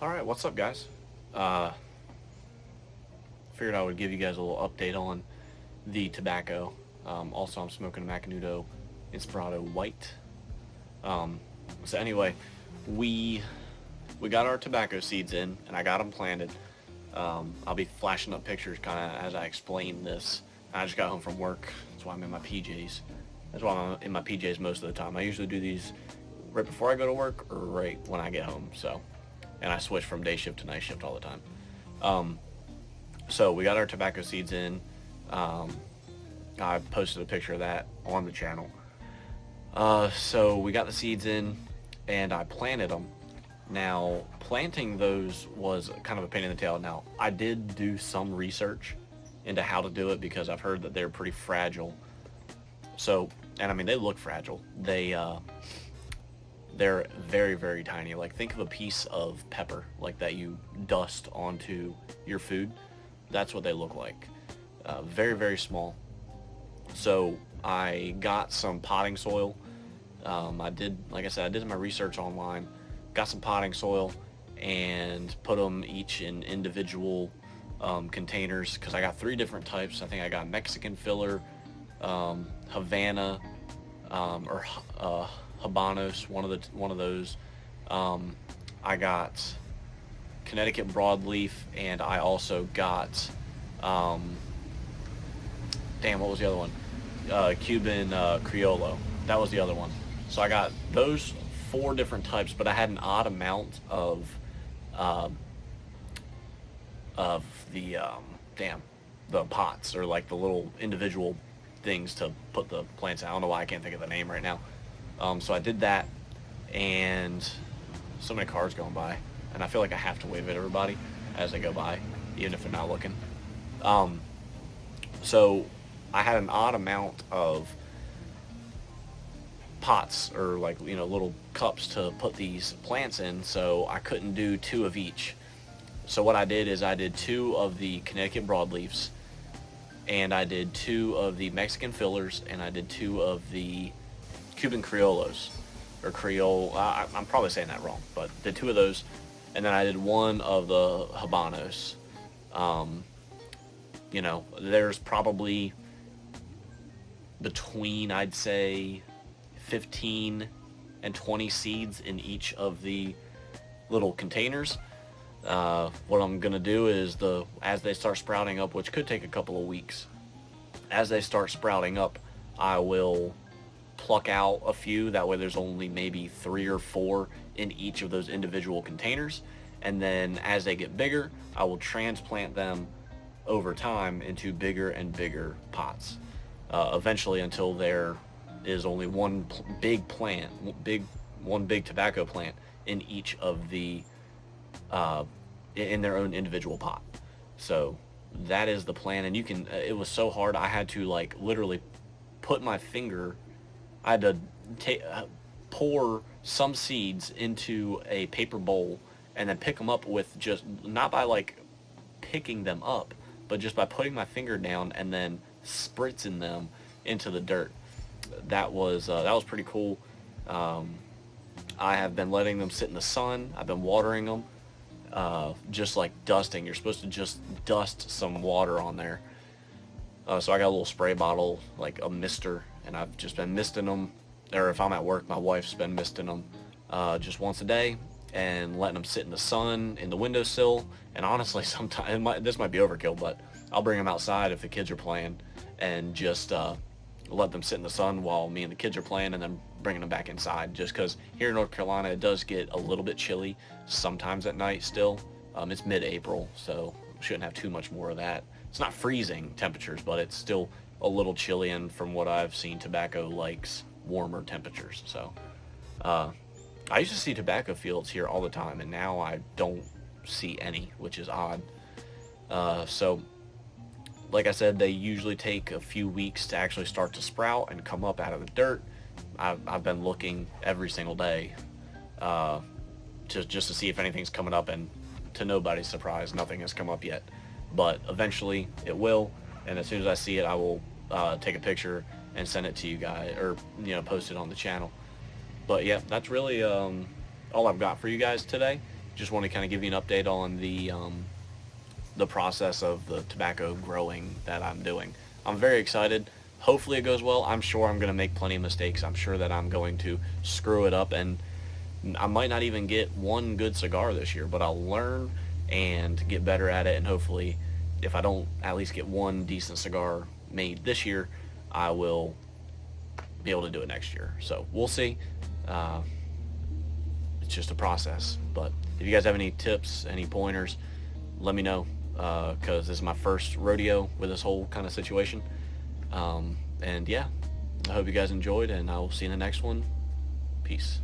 Alright, what's up guys? Figured I would give you guys a little update on the tobacco. Also, I'm smoking a Macanudo Inspirato White. Um, so anyway, we we got our tobacco seeds in, and I got them planted. I'll be flashing up pictures kind of as I explain this. I just got home from work. That's why I'm in my PJs. That's why I'm in my PJs most of the time. I usually do these right before I go to work or right when I get home. So, and I switch from day shift to night shift all the time. Um, so we got our tobacco seeds in. Um, I posted a picture of that on the channel. So we got the seeds in, and I planted them. Now, planting those was kind of a pain in the tail. Now, I did do some research into how to do it because I've heard that they're pretty fragile. So, and I mean, they look fragile. They're very, very tiny. Like, think of a piece of pepper, like that you dust onto your food. That's what they look like. Very, very small. So I got some potting soil. I did, like I said, I did my research online, got some potting soil, and put them each in individual containers because I got three different types. I think I got Mexican filler, Havana, or Habanos, one of those. I got Connecticut broadleaf, and I also got what was the other one? Cuban Criollo. That was the other one. So I got those four different types, but I had an odd amount uh, of the the pots, or like the little individual things to put the plants in. I don't know why I can't think of the name right now. So I did that, and so many cars going by, and I feel like I have to wave at everybody as they go by, even if they're not looking. Um, so I had an odd amount of pots, or like, little cups to put these plants in, so I couldn't do two of each. So what I did is I did two of the Connecticut broadleafs, and I did two of the Mexican fillers, and I did two of the Cuban Criollos, or Creole. I'm probably saying that wrong, but did two of those, and then I did one of the Habanos. Um, there's probably between, I'd say, 15 and 20 seeds in each of the little containers. What I'm gonna do is, as they start sprouting up, which could take a couple of weeks, as they start sprouting up, I will pluck out a few. That way there's only maybe 3 or 4 in each of those individual containers, and then as they get bigger, I will transplant them over time into bigger and bigger pots, eventually until there is only one big plant, one big tobacco plant in each of the in their own individual pot. So that is the plan, and you can. It was so hard. I had to, like, literally put my finger. I had to pour some seeds into a paper bowl and then pick them up with, just not by like picking them up, but just by putting my finger down and then spritzing them into the dirt. That was pretty cool. I have been letting them sit in the sun. I've been watering them, just like dusting. You're supposed to just dust some water on there. So I got a little spray bottle, like a mister, and I've just been misting them. Or if I'm at work, my wife's been misting them just once a day, and letting them sit in the sun, in the windowsill. And honestly, sometimes this might be overkill, but I'll bring them outside if the kids are playing, and just let them sit in the sun while me and the kids are playing, and then bringing them back inside. Just because here in North Carolina, it does get a little bit chilly sometimes at night still. It's mid-April, so shouldn't have too much more of that. It's not freezing temperatures, but it's still a little chilly, and from what I've seen, tobacco likes warmer temperatures. So I used to see tobacco fields here all the time, and now I don't see any, which is odd. So like I said, they usually take a few weeks to actually start to sprout and come up out of the dirt. I've been looking every single day, just to see if anything's coming up, and to nobody's surprise, nothing has come up yet. But eventually it will, and as soon as I see it, I will take a picture and send it to you guys, or post it on the channel. But yeah, that's really all I've got for you guys today. just want to kind of give you an update on the process of the tobacco growing that I'm doing. I'm very excited. Hopefully it goes well. I'm sure I'm going to make plenty of mistakes. I'm sure that I'm going to screw it up, and I might not even get one good cigar this year, but I'll learn and get better at it, and hopefully if I don't at least get one decent cigar made this year, I will be able to do it next year. So we'll see. It's just a process. But if you guys have any tips, any pointers, let me know, because this is my first rodeo with this whole kind of situation. And yeah, I hope you guys enjoyed, and I will see you in the next one. Peace.